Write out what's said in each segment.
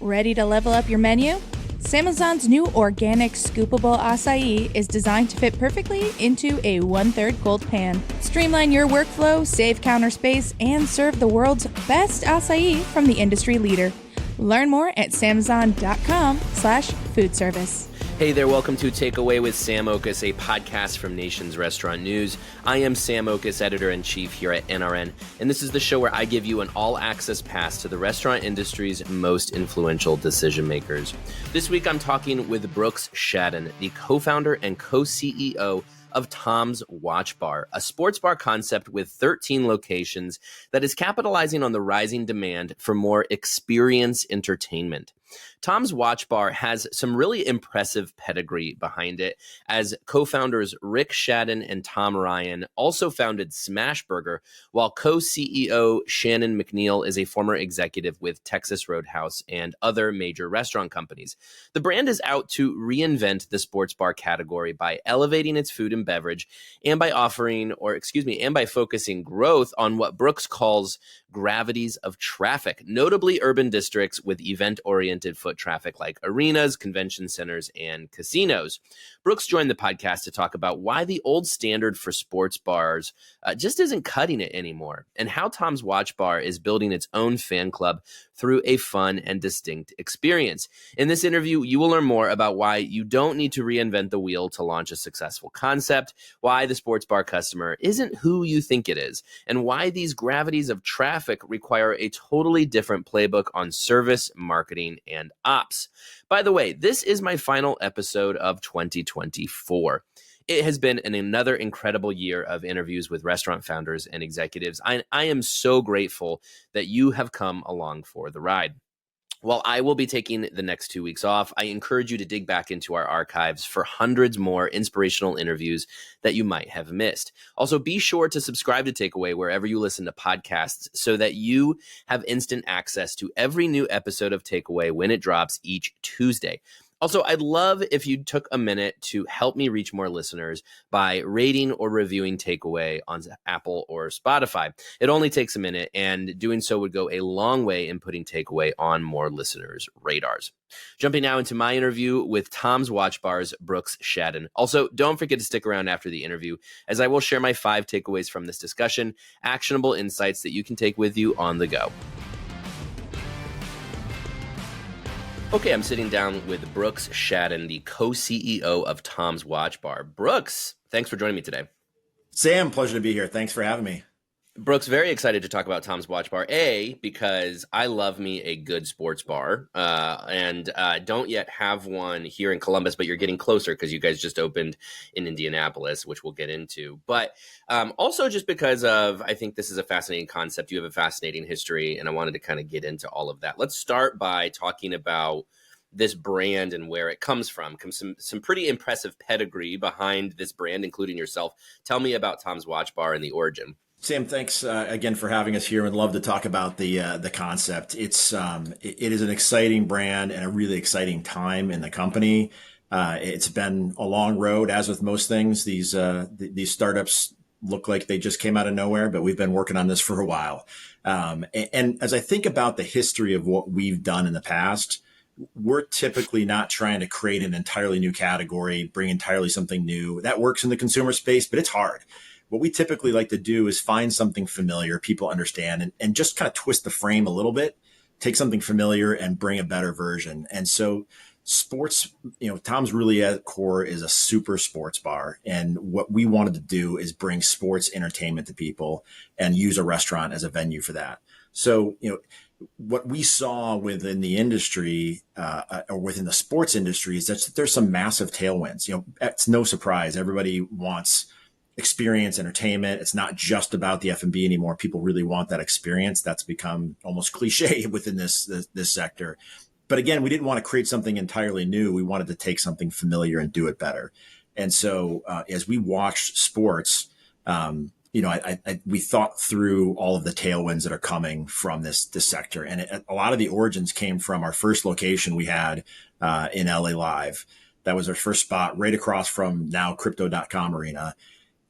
Ready to level up your menu? Samazon's new organic scoopable acai is designed to fit perfectly into a 1/3 cold pan. Streamline your workflow, save counter space, and serve the world's best acai from the industry leader. Learn more at samazon.com/foodservice. Hey there, welcome to Takeaway with Sam Oches, a podcast from Nation's Restaurant News. I am Sam Oches, editor-in-chief here at NRN, and this is the show where I give you an all-access pass to the restaurant industry's most influential decision-makers. This week, I'm talking with Brooks Schaden, the co-founder and co-CEO of Tom's Watch Bar, a sports bar concept with 13 locations that is capitalizing on the rising demand for more experience entertainment. Tom's Watch Bar has some really impressive pedigree behind it, as co-founders Rick Schaden and Tom Ryan also founded Smashburger, while co-CEO Shannon McNeil is a former executive with Texas Roadhouse and other major restaurant companies. The brand is out to reinvent the sports bar category by elevating its food and beverage and by focusing growth on what Brooks calls gravities of traffic, notably urban districts with event-oriented foot traffic like arenas, convention centers, and casinos. Brooks joined the podcast to talk about why the old standard for sports bars just isn't cutting it anymore, and how Tom's Watch Bar is building its own fan club through a fun and distinct experience. In this interview, you will learn more about why you don't need to reinvent the wheel to launch a successful concept, why the sports bar customer isn't who you think it is, and why these gravities of traffic require a totally different playbook on service, marketing, and ops. By the way, this is my final episode of 2024. It has been another incredible year of interviews with restaurant founders and executives. I am so grateful that you have come along for the ride. While I will be taking the next 2 weeks off, I encourage you to dig back into our archives for hundreds more inspirational interviews that you might have missed. Also, be sure to subscribe to Takeaway wherever you listen to podcasts so that you have instant access to every new episode of Takeaway when it drops each Tuesday. Also, I'd love if you took a minute to help me reach more listeners by rating or reviewing Takeaway on Apple or Spotify. It only takes a minute, and doing so would go a long way in putting Takeaway on more listeners' radars. Jumping now into my interview with Tom's Watch Bar's Brooks Schaden. Also, don't forget to stick around after the interview, as I will share my 5 takeaways from this discussion, actionable insights that you can take with you on the go. Okay, I'm sitting down with Brooks Schaden, the co-CEO of Tom's Watch Bar. Brooks, thanks for joining me today. Sam, pleasure to be here. Thanks for having me. Brooks, very excited to talk about Tom's Watch Bar. Because I love me a good sports bar, and don't yet have one here in Columbus, but you're getting closer because you guys just opened in Indianapolis, which we'll get into. But also just because of, I think this is a fascinating concept. You have a fascinating history, and I wanted to kind of get into all of that. Let's start by talking about this brand and where it comes from. Some pretty impressive pedigree behind this brand, including yourself. Tell me about Tom's Watch Bar and the origin. Sam, thanks again for having us here. I'd love to talk about the concept. It is an exciting brand and a really exciting time in the company. It's been a long road, as with most things. These startups look like they just came out of nowhere, but we've been working on this for a while. And as I think about the history of what we've done in the past, we're typically not trying to create an entirely new category, bring entirely something new. That works in the consumer space, but it's hard. What we typically like to do is find something familiar people understand and just kind of twist the frame a little bit, take something familiar and bring a better version. And so sports, Tom's really at core is a super sports bar. And what we wanted to do is bring sports entertainment to people and use a restaurant as a venue for that. So, what we saw within the industry or within the sports industry is that there's some massive tailwinds. It's no surprise. Everybody wants experience, entertainment. It's not just about the F&B anymore. People really want that experience. That's become almost cliche within this sector. But again, we didn't want to create something entirely new. We wanted to take something familiar and do it better. And so as we watched sports, we thought through all of the tailwinds that are coming from this sector. And a lot of the origins came from our first location we had in LA Live. That was our first spot right across from now Crypto.com arena.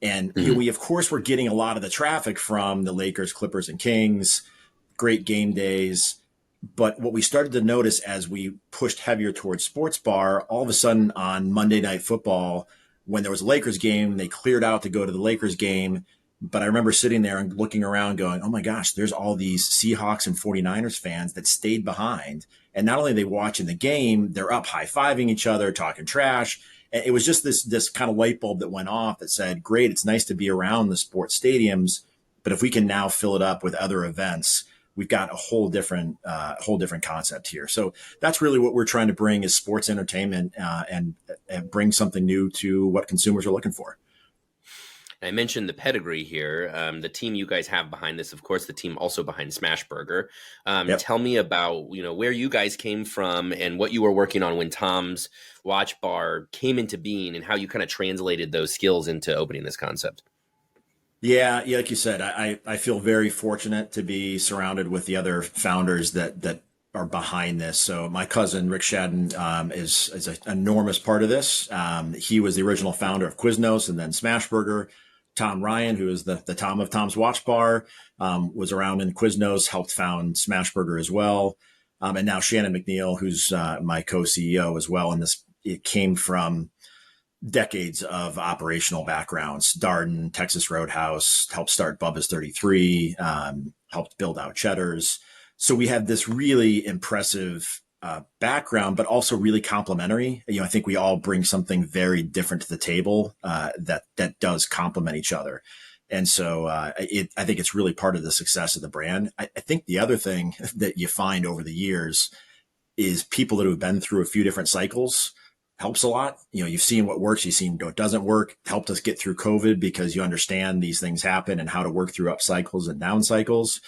And we, of course, were getting a lot of the traffic from the Lakers, Clippers, and Kings, great game days. But what we started to notice as we pushed heavier towards sports bar, all of a sudden on Monday Night Football, when there was a Lakers game, they cleared out to go to the Lakers game. But I remember sitting there and looking around going, oh my gosh, there's all these Seahawks and 49ers fans that stayed behind. And not only are they watching the game, they're up high-fiving each other, talking trash. And it was just this kind of light bulb that went off that said, great, it's nice to be around the sports stadiums, but if we can now fill it up with other events, we've got a whole different concept here. So that's really what we're trying to bring is sports entertainment and bring something new to what consumers are looking for. I mentioned the pedigree here. The team you guys have behind this, of course, the team also behind Smashburger. Yep. Tell me about, where you guys came from and what you were working on when Tom's Watch Bar came into being and how you kind of translated those skills into opening this concept. Yeah, like you said, I feel very fortunate to be surrounded with the other founders that are behind this. So my cousin, Rick Schaden, is an enormous part of this. He was the original founder of Quiznos and then Smashburger. Tom Ryan, who is the Tom of Tom's Watch Bar, was around in Quiznos, helped found Smashburger as well. And now Shannon McNeil, who's my co-CEO as well. And it came from decades of operational backgrounds. Darden, Texas Roadhouse, helped start Bubba's 33, helped build out Cheddar's. So we have this really impressive background, but also really complementary. I think we all bring something very different to the table that does complement each other. And so I think it's really part of the success of the brand. I think the other thing that you find over the years is people that have been through a few different cycles helps a lot. You've seen what works, you've seen what doesn't work. Helped us get through COVID because you understand these things happen and how to work through up cycles and down cycles.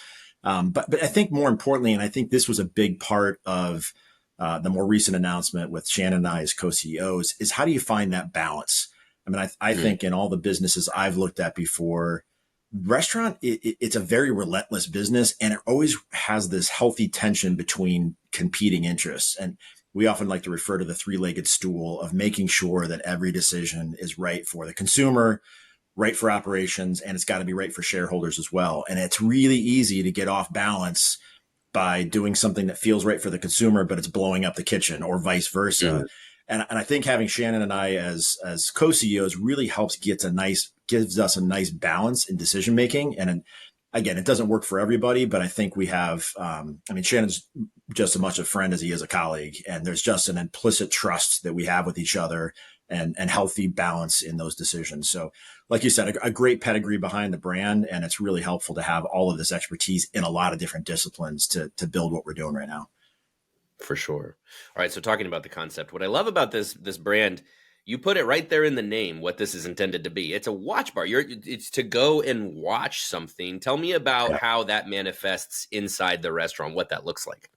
But I think more importantly, and I think this was a big part of the more recent announcement with Shannon and I as co-CEOs, is how do you find that balance? I mean, I think in all the businesses I've looked at before, restaurant, it's a very relentless business, and it always has this healthy tension between competing interests. And we often like to refer to the three-legged stool of making sure that every decision is right for the consumer, right for operations, and it's got to be right for shareholders as well. And it's really easy to get off balance by doing something that feels right for the consumer, but it's blowing up the kitchen, or vice versa. Mm-hmm. And I think having Shannon and I as co-CEOs really helps gives us a nice balance in decision making. And again, it doesn't work for everybody, but I think we have, Shannon's just as much a friend as he is a colleague. And there's just an implicit trust that we have with each other and healthy balance in those decisions. So like you said, a great pedigree behind the brand. And it's really helpful to have all of this expertise in a lot of different disciplines to build what we're doing right now. For sure. All right. So talking about the concept, what I love about this brand, you put it right there in the name, what this is intended to be. It's a watch bar. It's to go and watch something. Tell me about how that manifests inside the restaurant, what that looks like.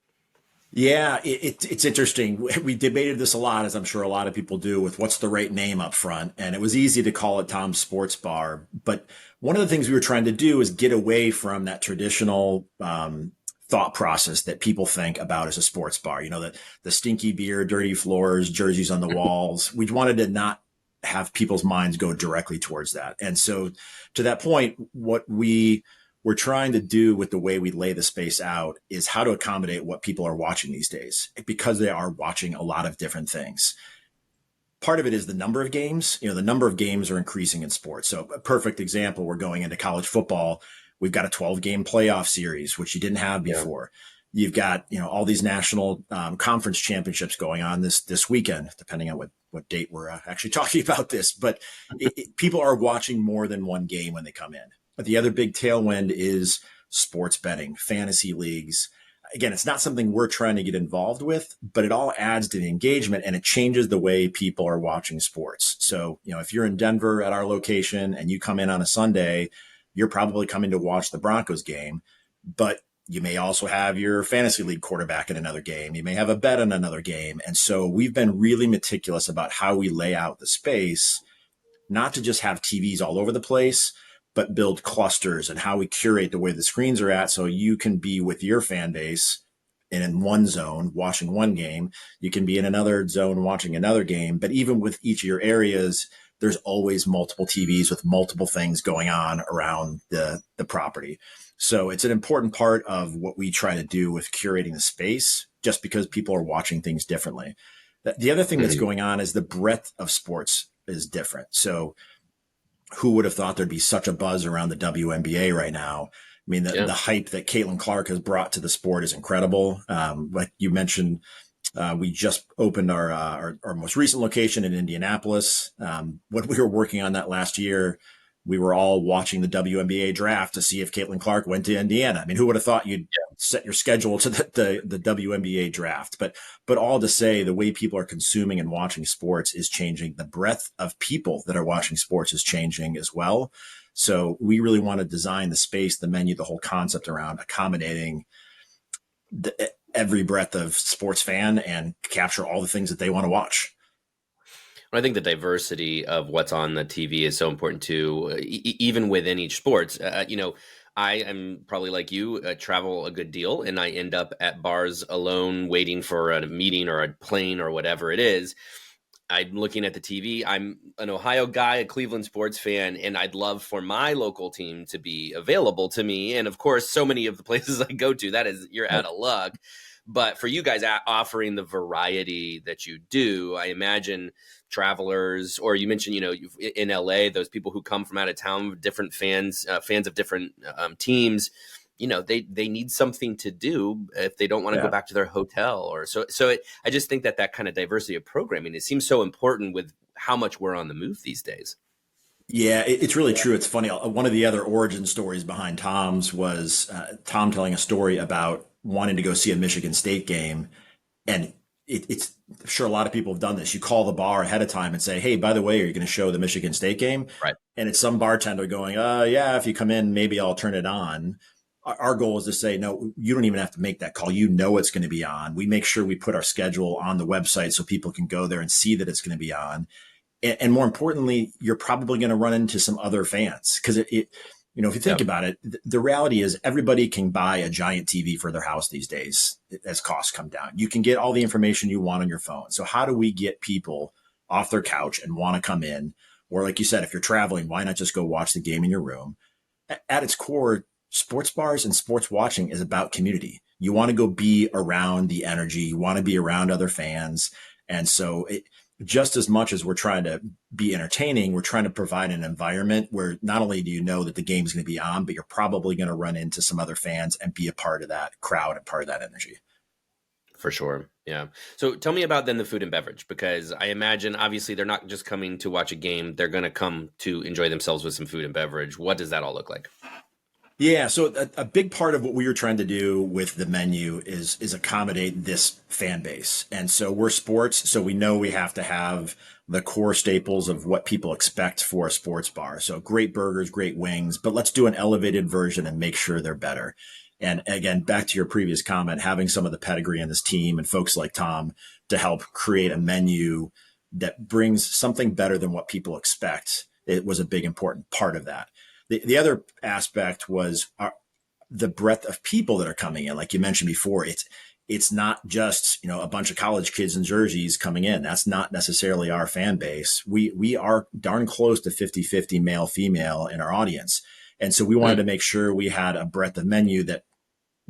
Yeah, it's interesting. We debated this a lot, as I'm sure a lot of people do, with what's the right name up front. And it was easy to call it Tom's Sports Bar. But one of the things we were trying to do is get away from that traditional thought process that people think about as a sports bar. The stinky beer, dirty floors, jerseys on the walls. We wanted to not have people's minds go directly towards that. And so to that point, what we're trying to do with the way we lay the space out is how to accommodate what people are watching these days, because they are watching a lot of different things. Part of it is the number of games. The number of games are increasing in sports. So a perfect example, we're going into college football. We've got a 12-game playoff series, which you didn't have before. Yeah. You've got, all these national conference championships going on this weekend, depending on what date we're actually talking about this. But people are watching more than one game when they come in. But the other big tailwind is sports betting, fantasy leagues. Again, it's not something we're trying to get involved with, but it all adds to the engagement, and it changes the way people are watching sports. So, if you're in Denver at our location and you come in on a Sunday, you're probably coming to watch the Broncos game, but you may also have your fantasy league quarterback in another game. You may have a bet on another game. And so we've been really meticulous about how we lay out the space, not to just have TVs all over the place, but build clusters and how we curate the way the screens are at. So you can be with your fan base and in one zone watching one game, you can be in another zone watching another game. But even with each of your areas, there's always multiple TVs with multiple things going on around the property. So it's an important part of what we try to do with curating the space, just because people are watching things differently. The other thing that's Mhm. going on is the breadth of sports is different. So who would have thought there'd be such a buzz around the WNBA right now? I mean, Yeah. the hype that Caitlin Clark has brought to the sport is incredible. Like you mentioned, we just opened our most recent location in Indianapolis. When we were working on that last year, we were all watching the WNBA draft to see if Caitlin Clark went to Indiana. I mean, who would have thought you'd set your schedule to the WNBA draft? But all to say, the way people are consuming and watching sports is changing. The breadth of people that are watching sports is changing as well. So we really want to design the space, the menu, the whole concept around accommodating every breadth of sports fan and capture all the things that they want to watch. I think the diversity of what's on the TV is so important too, even within each sports. I am probably like you, travel a good deal, and I end up at bars alone, waiting for a meeting or a plane or whatever it is. I'm looking at the TV. I'm an Ohio guy, a Cleveland sports fan, and I'd love for my local team to be available to me. And of course, so many of the places I go to, that is, you're out of luck. But for you guys offering the variety that you do, I imagine travelers, or you mentioned, in LA, those people who come from out of town, different fans of different teams, they need something to do if they don't want to go back to their hotel or so. I just think that kind of diversity of programming, it seems so important with how much we're on the move these days. Yeah, it's really true. It's funny. One of the other origin stories behind Tom's was Tom telling a story about wanting to go see a Michigan State game. And it's I'm sure a lot of people have done this. You call the bar ahead of time and say, hey, by the way, are you going to show the Michigan State game? Right. And it's some bartender going, yeah, if you come in, maybe I'll turn it on. Our goal is to say, no, you don't even have to make that call. You know it's going to be on. We make sure we put our schedule on the website so people can go there and see that it's going to be on. And more importantly, you're probably going to run into some other fans because if you think about it, the reality is everybody can buy a giant TV for their house these days as costs come down. You can get all the information you want on your phone. So how do we get people off their couch and want to come in? Or like you said, if you're traveling, why not just go watch the game in your room? At its core, sports bars and sports watching is about community. You want to go be around the energy. You want to be around other fans. And so just as much as we're trying to be entertaining, we're trying to provide an environment where not only do you know that the game's going to be on, but you're probably going to run into some other fans and be a part of that crowd and part of that energy. For sure. Yeah. So tell me about then the food and beverage, because I imagine obviously they're not just coming to watch a game. They're going to come to enjoy themselves with some food and beverage. What does that all look like? Yeah, so a big part of what we were trying to do with the menu is accommodate this fan base. And so we're sports, so we know we have to have the core staples of what people expect for a sports bar. So great burgers, great wings, but let's do an elevated version and make sure they're better. And again, back to your previous comment, having some of the pedigree in this team and folks like Tom to help create a menu that brings something better than what people expect, it was a big important part of that. The other aspect was the breadth of people that are coming in. Like you mentioned before, it's not just, a bunch of college kids in jerseys coming in. That's not necessarily our fan base. We are darn close to 50-50 male, female in our audience. And so we wanted to make sure we had a breadth of menu that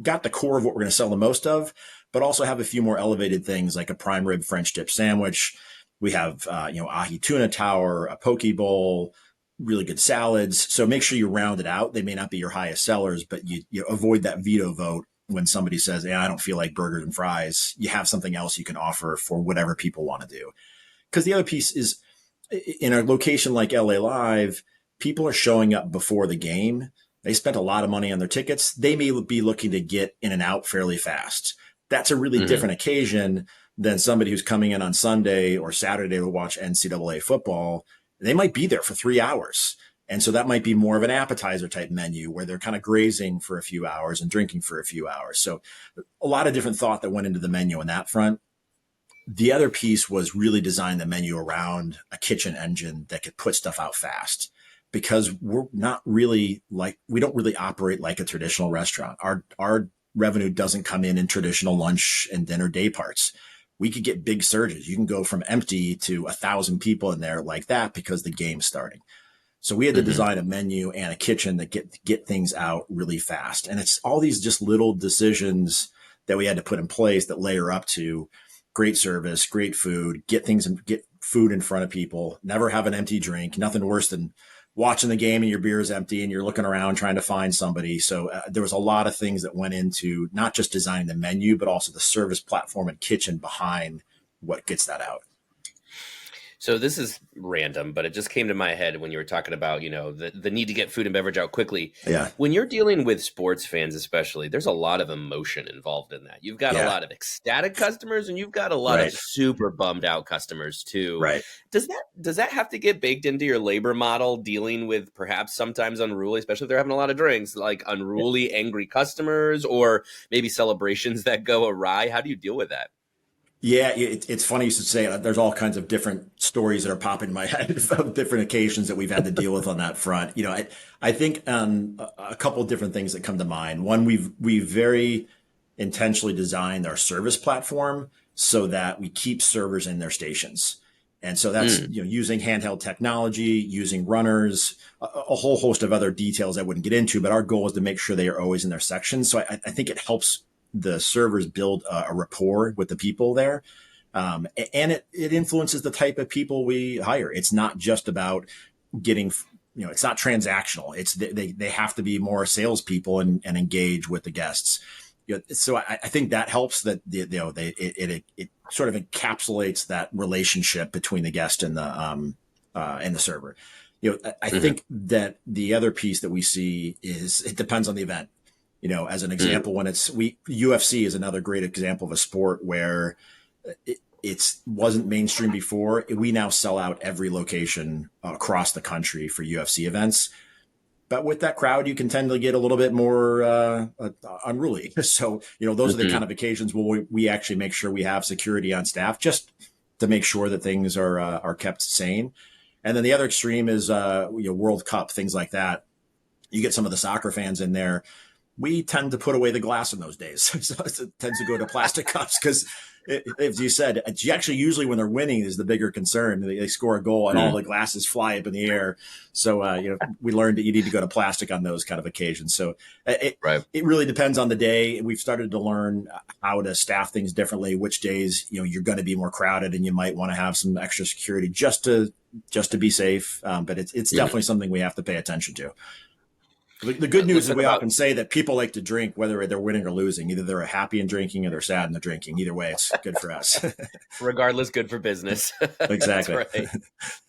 got the core of what we're going to sell the most of, but also have a few more elevated things like a prime rib French dip sandwich. We have, ahi tuna tower, a poke bowl, really good salads. So make sure you round it out. They may not be your highest sellers, but you avoid that veto vote when somebody says, I don't feel like burgers and fries. You have something else you can offer for whatever people want to do. Because the other piece is in a location like LA Live, people are showing up before the game. They spent a lot of money on their tickets. They may be looking to get in and out fairly fast. That's a really different occasion than somebody who's coming in on Sunday or Saturday to watch NCAA football. They might be there for 3 hours. And so that might be more of an appetizer type menu where they're kind of grazing for a few hours and drinking for a few hours. So a lot of different thought that went into the menu on that front. The other piece was really design the menu around a kitchen engine that could put stuff out fast, because we don't really operate like a traditional restaurant. Our revenue doesn't come in traditional lunch and dinner day parts. We could get big surges. You can go from empty to 1,000 people in there like that because the game's starting. So we had to design a menu and a kitchen that get things out really fast. And it's all these just little decisions that we had to put in place that layer up to great service, great food, get food in front of people, never have an empty drink. Nothing worse than watching the game and your beer is empty and you're looking around trying to find somebody. So there was a lot of things that went into not just designing the menu, but also the service platform and kitchen behind what gets that out. So this is random, but it just came to my head when you were talking about, the need to get food and beverage out quickly. Yeah. When you're dealing with sports fans, especially, there's a lot of emotion involved in that. You've got a lot of ecstatic customers and you've got a lot of super bummed out customers too. Right. Does that have to get baked into your labor model, dealing with perhaps sometimes unruly, especially if they're having a lot of drinks, like unruly, angry customers, or maybe celebrations that go awry? How do you deal with that? Yeah, it's funny you should say that. There's all kinds of different stories that are popping in my head of different occasions that we've had to deal with on that front. I think a couple of different things that come to mind. One, we've very intentionally designed our service platform so that we keep servers in their stations. And so that's using handheld technology, using runners, a whole host of other details I wouldn't get into, but our goal is to make sure they are always in their sections. So I think it helps the servers build a rapport with the people there. And it influences the type of people we hire. It's not just about getting, it's not transactional. It's they have to be more salespeople and engage with the guests. So I think that helps that it sort of encapsulates that relationship between the guest and the server. I think that the other piece that we see is it depends on the event. As an example, when UFC is another great example of a sport where it wasn't mainstream before. We now sell out every location across the country for UFC events. But with that crowd, you can tend to get a little bit more unruly. So, those are the kind of occasions where we actually make sure we have security on staff just to make sure that things are kept sane. And then the other extreme is World Cup, things like that. You get some of the soccer fans in there. We tend to put away the glass in those days. So it tends to go to plastic cups because, as you said, actually usually when they're winning is the bigger concern. They score a goal and all the glasses fly up in the air. So, we learned that you need to go to plastic on those kind of occasions. So it really depends on the day. We've started to learn how to staff things differently, which days, you're going to be more crowded and you might want to have some extra security just to be safe. But it's definitely something we have to pay attention to. The good news is we often say that people like to drink, whether they're winning or losing. Either they're happy in drinking or they're sad in the drinking. Either way, it's good for us. Regardless, good for business. Exactly. That's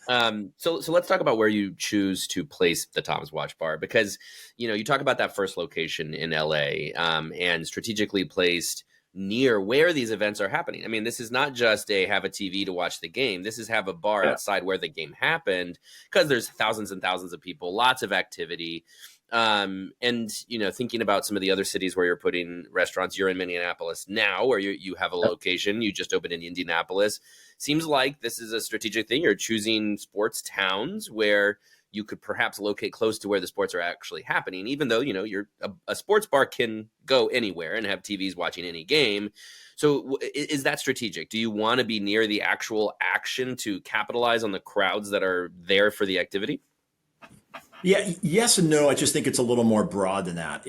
right. So let's talk about where you choose to place the Tom's Watch Bar, because, you talk about that first location in LA and strategically placed near where these events are happening. I mean, this is not just have a TV to watch the game. This is have a bar outside where the game happened, because there's thousands and thousands of people, lots of activity. And, thinking about some of the other cities where you're putting restaurants, you're in Minneapolis now, where you have a location, you just opened in Indianapolis. Seems like this is a strategic thing. You're choosing sports towns where you could perhaps locate close to where the sports are actually happening, even though, you're a sports bar can go anywhere and have TVs watching any game. So is that strategic? Do you want to be near the actual action to capitalize on the crowds that are there for the activity? Yeah, yes and no. I just think it's a little more broad than that.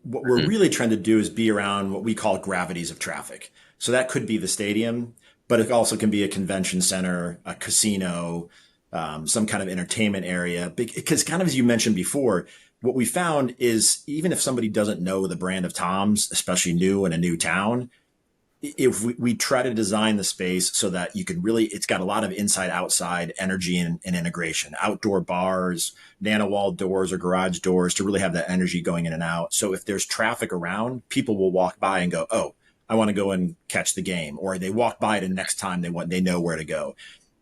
What we're really trying to do is be around what we call gravities of traffic. So that could be the stadium, but it also can be a convention center, a casino, some kind of entertainment area. Because kind of as you mentioned before, what we found is even if somebody doesn't know the brand of Tom's, especially new in a new town, if we try to design the space so that you can really, it's got a lot of inside outside energy and integration, outdoor bars, nano wall doors or garage doors to really have that energy going in and out. So if there's traffic around, people will walk by and go, oh, I want to go and catch the game. Or they walk by the next time they know where to go.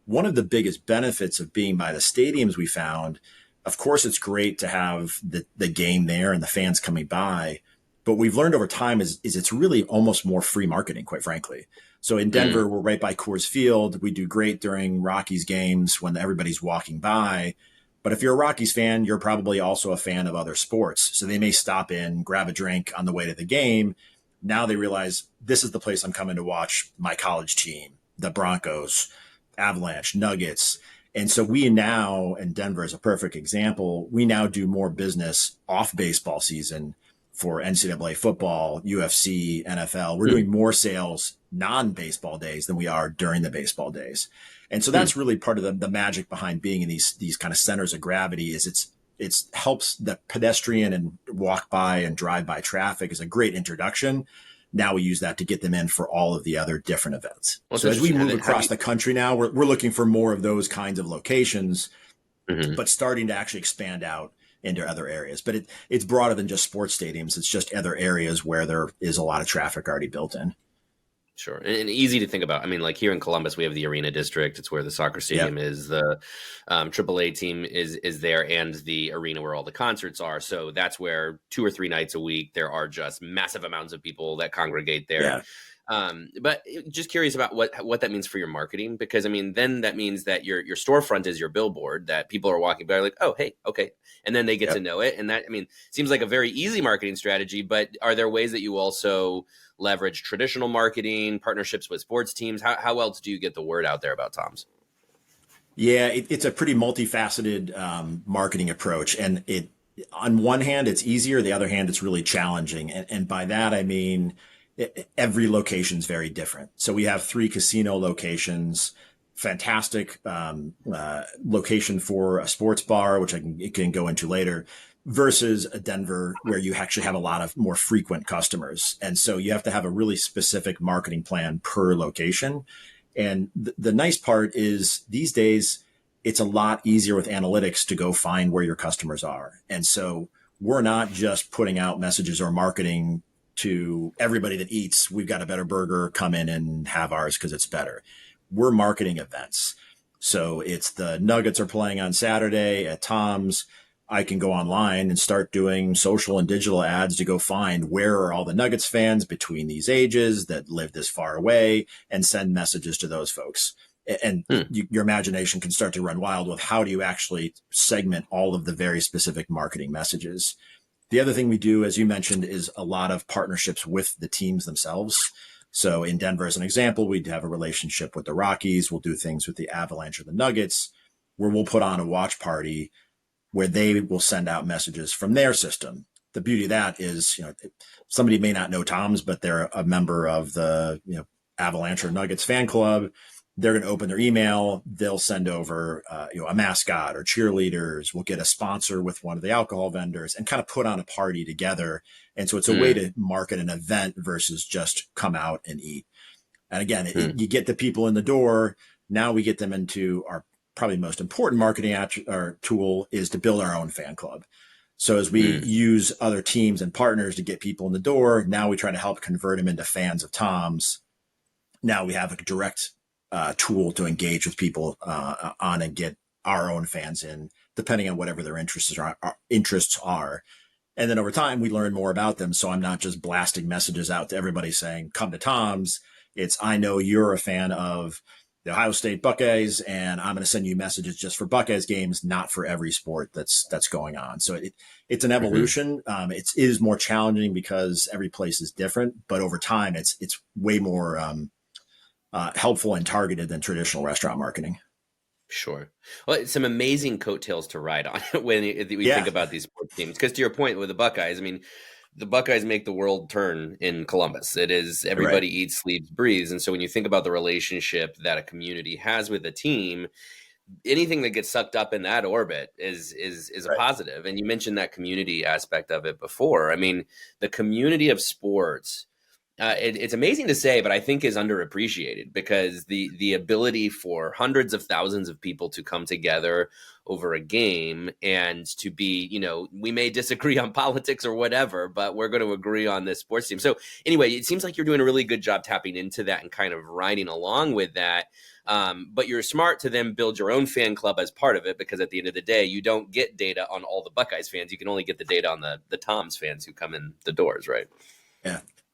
One of the biggest benefits of being by the stadiums we found, of course, it's great to have the game there and the fans coming by. But we've learned over time is it's really almost more free marketing, quite frankly. So in Denver, we're right by Coors Field. We do great during Rockies games when everybody's walking by. But if you're a Rockies fan, you're probably also a fan of other sports. So they may stop in, grab a drink on the way to the game. Now they realize this is the place I'm coming to watch my college team, the Broncos, Avalanche, Nuggets. And so we now, and Denver is a perfect example, we now do more business off baseball season for NCAA football, UFC, NFL. We're doing more sales non-baseball days than we are during the baseball days. And so that's really part of the magic behind being in these kind of centers of gravity is it's helps the pedestrian and walk by and drive by traffic is a great introduction. Now we use that to get them in for all of the other different events. Well, so as we move across the country now, we're looking for more of those kinds of locations, but starting to actually expand out into other areas. But it's broader than just sports stadiums. It's just other areas where there is a lot of traffic already built in. Sure. And easy to think about. I mean, like here in Columbus, we have the Arena District. It's where the soccer stadium is. The AAA team is there, and the arena where all the concerts are. So that's where 2 or 3 nights a week, there are just massive amounts of people that congregate there. Yeah. But just curious about what that means for your marketing, because I mean, then that means that your storefront is your billboard that people are walking by like, oh, hey, okay. And then they get to know it. And that, I mean, seems like a very easy marketing strategy, but are there ways that you also leverage traditional marketing, partnerships with sports teams? How else do you get the word out there about Tom's? Yeah, it's a pretty multifaceted marketing approach. And on one hand, it's easier. The other hand, it's really challenging. And by that, I mean, every location is very different. So we have 3 casino locations, fantastic location for a sports bar, which I can go into later, versus a Denver where you actually have a lot of more frequent customers. And so you have to have a really specific marketing plan per location. And the nice part is these days, it's a lot easier with analytics to go find where your customers are. And so we're not just putting out messages or marketing to everybody that eats, we've got a better burger, come in and have ours because it's better. We're marketing events. So it's the Nuggets are playing on Saturday at Tom's. I can go online and start doing social and digital ads to go find where are all the Nuggets fans between these ages that live this far away and send messages to those folks. And your imagination can start to run wild with how do you actually segment all of the very specific marketing messages. The other thing we do, as you mentioned, is a lot of partnerships with the teams themselves. So in Denver, as an example, we'd have a relationship with the Rockies. We'll do things with the Avalanche or the Nuggets, where we'll put on a watch party where they will send out messages from their system. The beauty of that is, somebody may not know Tom's, but they're a member of the, Avalanche or Nuggets fan club. They're going to open their email. They'll send over, a mascot or cheerleaders. We'll get a sponsor with one of the alcohol vendors and kind of put on a party together. And so it's a way to market an event versus just come out and eat. And again, you get the people in the door. Now we get them into our probably most important marketing tool is to build our own fan club. So as we use other teams and partners to get people in the door, now we try to help convert them into fans of Tom's. Now we have a direct tool to engage with people on and get our own fans in, depending on whatever their interests are. And then over time, we learn more about them. So I'm not just blasting messages out to everybody saying, come to Tom's. It's, I know you're a fan of the Ohio State Buckeyes, and I'm going to send you messages just for Buckeyes games, not for every sport that's going on. So it's an evolution. It is more challenging because every place is different, but over time, it's way more helpful and targeted than traditional restaurant marketing. Sure. Well, it's some amazing coattails to ride on when we think about these sports teams. Because to your point with the Buckeyes, I mean, the Buckeyes make the world turn in Columbus. It is everybody eats, sleeps, breathes. And so when you think about the relationship that a community has with a team, anything that gets sucked up in that orbit is a positive. And you mentioned that community aspect of it before. I mean, the community of sports, it's amazing to say, but I think is underappreciated because the ability for hundreds of thousands of people to come together over a game and to be, we may disagree on politics or whatever, but we're going to agree on this sports team. So anyway, it seems like you're doing a really good job tapping into that and kind of riding along with that. But you're smart to then build your own fan club as part of it, because at the end of the day, you don't get data on all the Buckeyes fans. You can only get the data on the Tom's fans who come in the doors, right?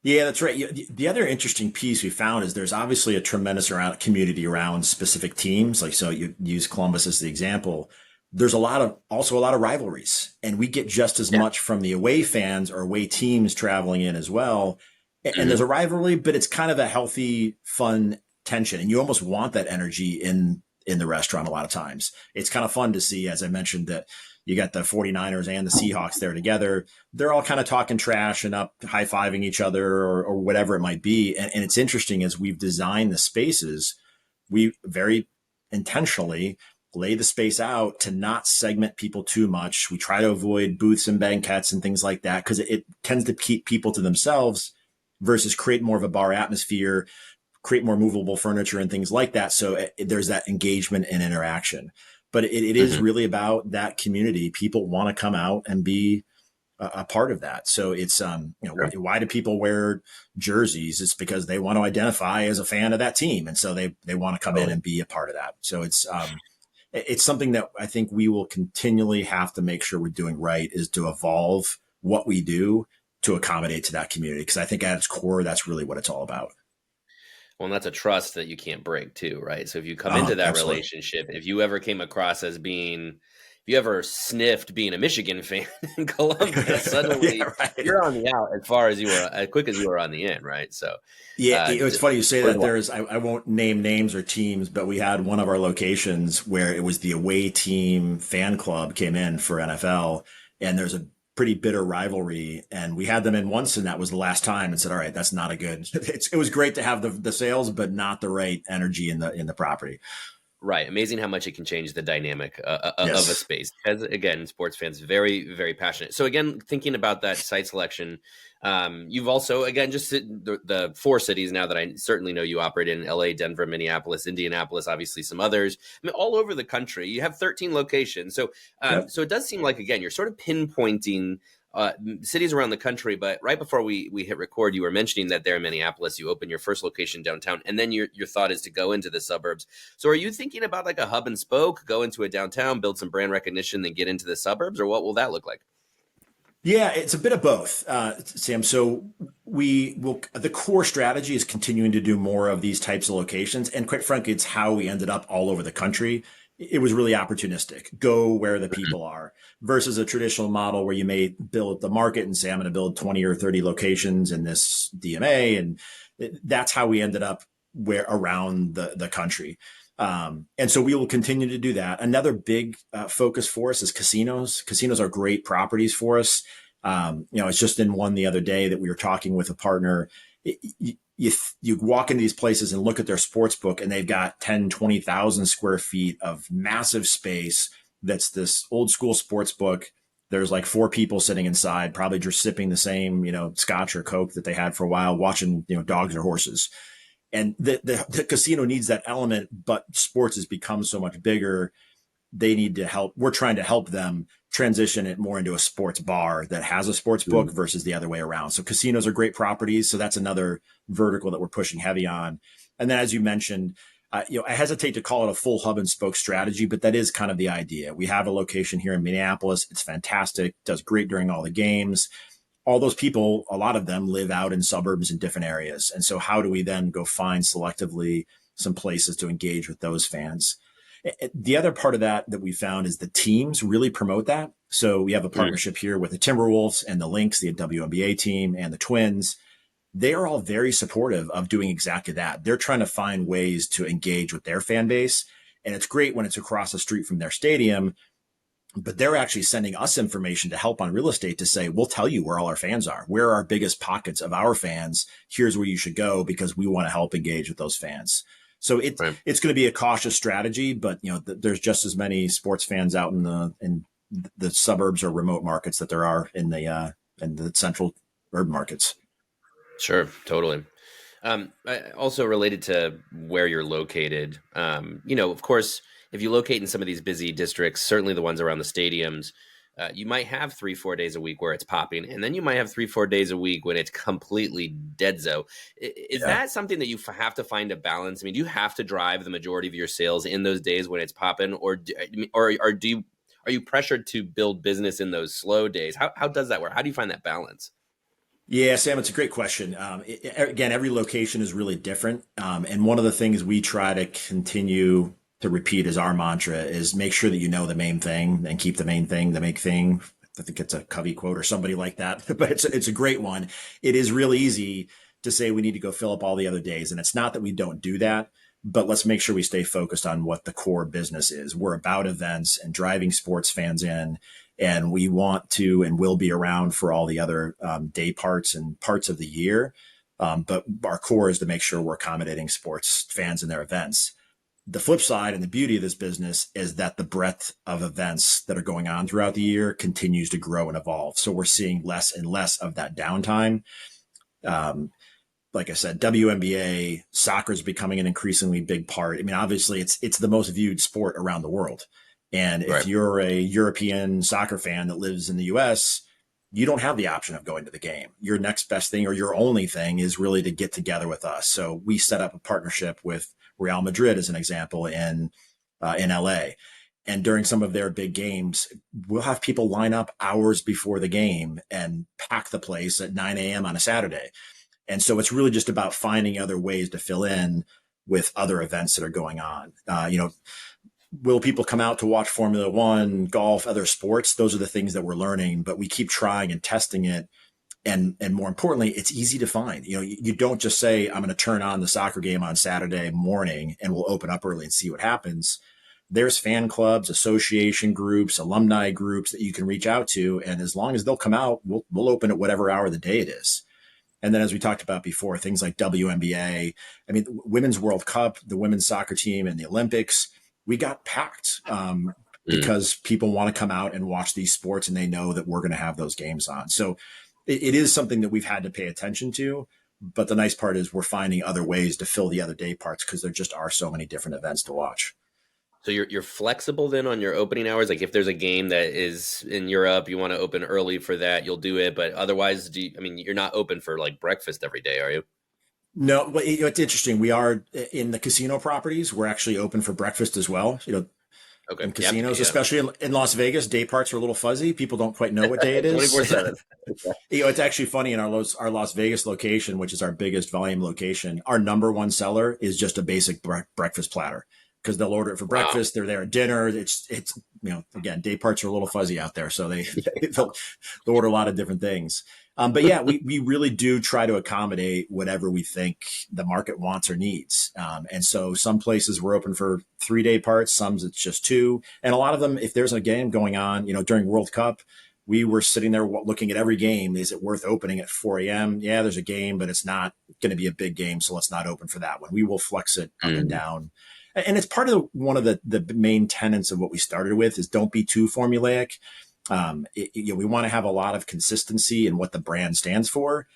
Yeah, that's right. The other interesting piece we found is there's obviously a tremendous amount of community around specific teams. Like, so you use Columbus as the example. There's also a lot of rivalries, and we get just as much from the away fans or away teams traveling in as well. And there's a rivalry, but it's kind of a healthy, fun tension. And you almost want that energy in in the restaurant. A lot of times it's kind of fun to see, as I mentioned, that you got the 49ers and the Seahawks there together. They're all kind of talking trash and up high-fiving each other or whatever it might be. And it's interesting, as we've designed the spaces, we very intentionally lay the space out to not segment people too much. We try to avoid booths and banquettes and things like that, because it tends to keep people to themselves versus create more of a bar atmosphere, create more movable furniture and things like that. So there's that engagement and interaction. But it is really about that community. People want to come out and be a part of that. So it's, why do people wear jerseys? It's because they want to identify as a fan of that team. And so they want to come in and be a part of that. So it's something that I think we will continually have to make sure we're doing right, is to evolve what we do to accommodate to that community. Because I think at its core, that's really what it's all about. Well, and that's a trust that you can't break too, right? So if you come into that absolutely. relationship, if you ever came across as if you ever sniffed being a Michigan fan in Columbus, suddenly you're on the out as quick as you were on the in, right? So it's funny you say that. I won't name names or teams, but we had one of our locations where it was the away team fan club came in for NFL, and there's a pretty bitter rivalry, and we had them in once, and that was the last time, and said, all right, that's not a good, it was great to have the sales, but not the right energy in the property. Right. Amazing how much it can change the dynamic of a space. As again, sports fans, very, very passionate. So again, thinking about that site selection, you've also, again, just the 4 cities now that I certainly know you operate in: LA, Denver, Minneapolis, Indianapolis, obviously some others. I mean, all over the country, you have 13 locations. So, so it does seem like, again, you're sort of pinpointing cities around the country. But right before we hit record, you were mentioning that there in Minneapolis, you opened your first location downtown, and then your thought is to go into the suburbs. So are you thinking about like a hub and spoke, go into a downtown, build some brand recognition, then get into the suburbs, or what will that look like? Yeah, it's a bit of both, Sam. So the core strategy is continuing to do more of these types of locations. And quite frankly, it's how we ended up all over the country. It was really opportunistic. Go where the people are, versus a traditional model where you may build the market and say, I'm going to build 20 or 30 locations in this DMA. And that's how we ended up around the country. And so we will continue to do that. Another big focus for us is casinos. Casinos are great properties for us. It's just in one the other day that we were talking with a partner. You walk into these places and look at their sports book, and they've got 10, 20,000 square feet of massive space. That's this old school sports book. There's like 4 people sitting inside, probably just sipping the same, scotch or Coke that they had for a while, watching, dogs or horses. And the casino needs that element, but sports has become so much bigger. They need to help. We're trying to help them transition it more into a sports bar that has a sports book versus the other way around. So casinos are great properties. So that's another vertical that we're pushing heavy on. And then, as you mentioned, I hesitate to call it a full hub and spoke strategy, but that is kind of the idea. We have a location here in Minneapolis. It's fantastic. Does great during all the games. All those people, a lot of them live out in suburbs in different areas. And so how do we then go find selectively some places to engage with those fans? The other part of that we found is the teams really promote that. So we have a partnership here with the Timberwolves and the Lynx, the WNBA team, and the Twins. They are all very supportive of doing exactly that. They're trying to find ways to engage with their fan base. And it's great when it's across the street from their stadium, but they're actually sending us information to help on real estate to say, we'll tell you where all our fans are. Where are our biggest pockets of our fans? Here's where you should go, because we want to help engage with those fans. So it's going to be a cautious strategy, but there's just as many sports fans out in the suburbs or remote markets that there are in the central urban markets. Sure, totally. Also related to where you're located, of course, if you locate in some of these busy districts, certainly the ones around the stadiums, you might have 3-4 days a week where it's popping, and then you might have 3-4 days a week when it's completely dead zo. Is that something that you have to find a balance? I mean, do you have to drive the majority of your sales in those days when it's popping, or are you pressured to build business in those slow days? How does that work? How do you find that balance? Yeah, Sam, it's a great question. Again, every location is really different. And one of the things we try to continue to repeat as our mantra is make sure that you know the main thing and keep the main thing the main thing. I think it's a Covey quote or somebody like that, but it's a great one. It is really easy to say we need to go fill up all the other days. And it's not that we don't do that, but let's make sure we stay focused on what the core business is. We're about events and driving sports fans in, and we want to and will be around for all the other day parts and parts of the year. But our core is to make sure we're accommodating sports fans in their events. The flip side and the beauty of this business is that the breadth of events that are going on throughout the year continues to grow and evolve. So we're seeing less and less of that downtime. Like I said, WNBA, soccer is becoming an increasingly big part. I mean, obviously, it's the most viewed sport around the world. And if you're a European soccer fan that lives in the U.S., you don't have the option of going to the game. Your next best thing or your only thing is really to get together with us. So we set up a partnership with Real Madrid, as an example, in LA. And during some of their big games, we'll have people line up hours before the game and pack the place at 9 a.m. on a Saturday. And so it's really just about finding other ways to fill in with other events that are going on. Will people come out to watch Formula One, golf, other sports? Those are the things that we're learning, but we keep trying and testing it. And more importantly, it's easy to find. You don't just say, I'm going to turn on the soccer game on Saturday morning and we'll open up early and see what happens. There's fan clubs, association groups, alumni groups that you can reach out to. And as long as they'll come out, we'll open at whatever hour of the day it is. And then, as we talked about before, things like WNBA, I mean, Women's World Cup, the women's soccer team, and the Olympics, we got packed because people want to come out and watch these sports, and they know that we're going to have those games on. So it is something that we've had to pay attention to. But the nice part is we're finding other ways to fill the other day parts because there just are so many different events to watch. So you're flexible then on your opening hours? Like if there's a game that is in Europe, you want to open early for that, you'll do it. But otherwise, you're not open for like breakfast every day, are you? No, but it's interesting. We are in the casino properties. We're actually open for breakfast as well. Okay. In casinos, especially in Las Vegas, day parts are a little fuzzy. People don't quite know what day it is. 24/7. It's actually funny in our Las Vegas location, which is our biggest volume location. Our number one seller is just a basic breakfast platter. Because they'll order it for breakfast. Wow. They're there at dinner. It's again, day parts are a little fuzzy out there. So they'll order a lot of different things. But yeah, we really do try to accommodate whatever we think the market wants or needs. And so some places we're open for 3-day parts, some it's just 2. And a lot of them, if there's a game going on, during World Cup, we were sitting there looking at every game. Is it worth opening at 4 a.m.? Yeah, there's a game, but it's not going to be a big game. So let's not open for that one. We will flex it up and down. And it's part of one of the main tenets of what we started with is don't be too formulaic. We want to have a lot of consistency in what the brand stands for.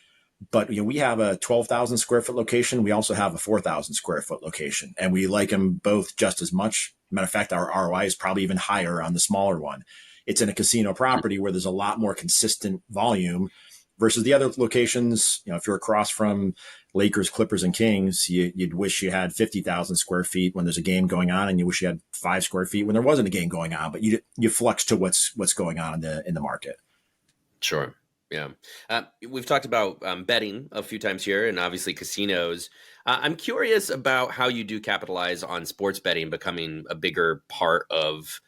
But we have a 12,000 square foot location. We also have a 4,000 square foot location, and we like them both just as much. Matter of fact, our ROI is probably even higher on the smaller one. It's in a casino property where there's a lot more consistent volume versus the other locations. If you're across from Lakers, Clippers, and Kings, you'd wish you had 50,000 square feet when there's a game going on, and you wish you had 5 square feet when there wasn't a game going on. But you flex to what's going on in the market. Sure. Yeah. We've talked about betting a few times here, and obviously casinos. I'm curious about how you do capitalize on sports betting becoming a bigger part of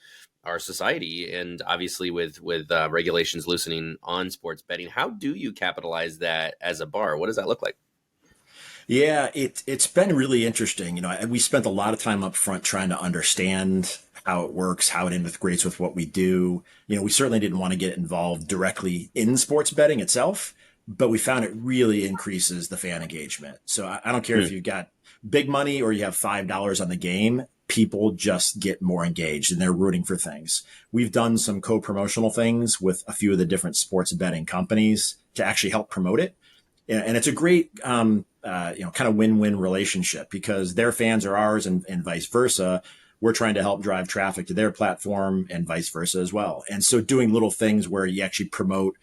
our society, and obviously with regulations loosening on sports betting. How do you capitalize that as a bar? What does that look like? Yeah, it's been really interesting. We spent a lot of time up front trying to understand how it works, how it integrates with what we do. We certainly didn't want to get involved directly in sports betting itself, but we found it really increases the fan engagement. So I don't care if you've got big money or you have $5 on the game, people just get more engaged and they're rooting for things. We've done some co-promotional things with a few of the different sports betting companies to actually help promote it. And it's a great, kind of win-win relationship because their fans are ours and vice versa. We're trying to help drive traffic to their platform and vice versa as well. And so doing little things where you actually promote,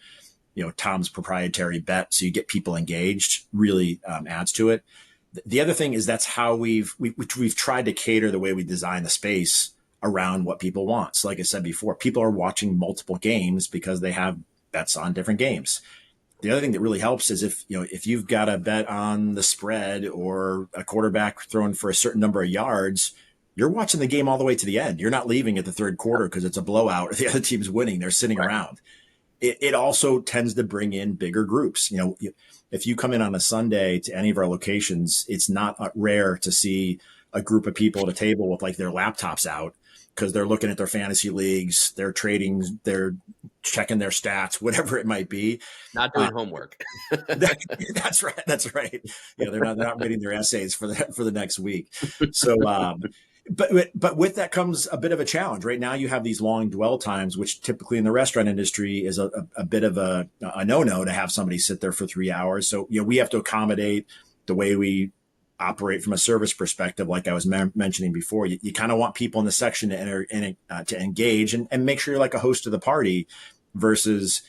Tom's proprietary bet, so you get people engaged, really adds to it. The other thing is that's how we've tried to cater the way we design the space around what people want. So like I said before, people are watching multiple games because they have bets on different games. The other thing that really helps is if you've got a bet on the spread or a quarterback throwing for a certain number of yards, you're watching the game all the way to the end. You're not leaving at the third quarter because it's a blowout or the other team's winning. They're sitting around. It also tends to bring in bigger groups. If you come in on a Sunday to any of our locations, it's not rare to see a group of people at a table with like their laptops out because they're looking at their fantasy leagues, they're trading, they're checking their stats, whatever it might be. Not doing homework. That's right. That's right. Yeah, they're not writing their essays for the next week. So, but with that comes a bit of a challenge. Right now, you have these long dwell times, which typically in the restaurant industry is a bit of a no-no to have somebody sit there for 3 hours. So, we have to accommodate the way we operate from a service perspective. Like I was mentioning before, you kind of want people in the section to engage and make sure you're like a host of the party versus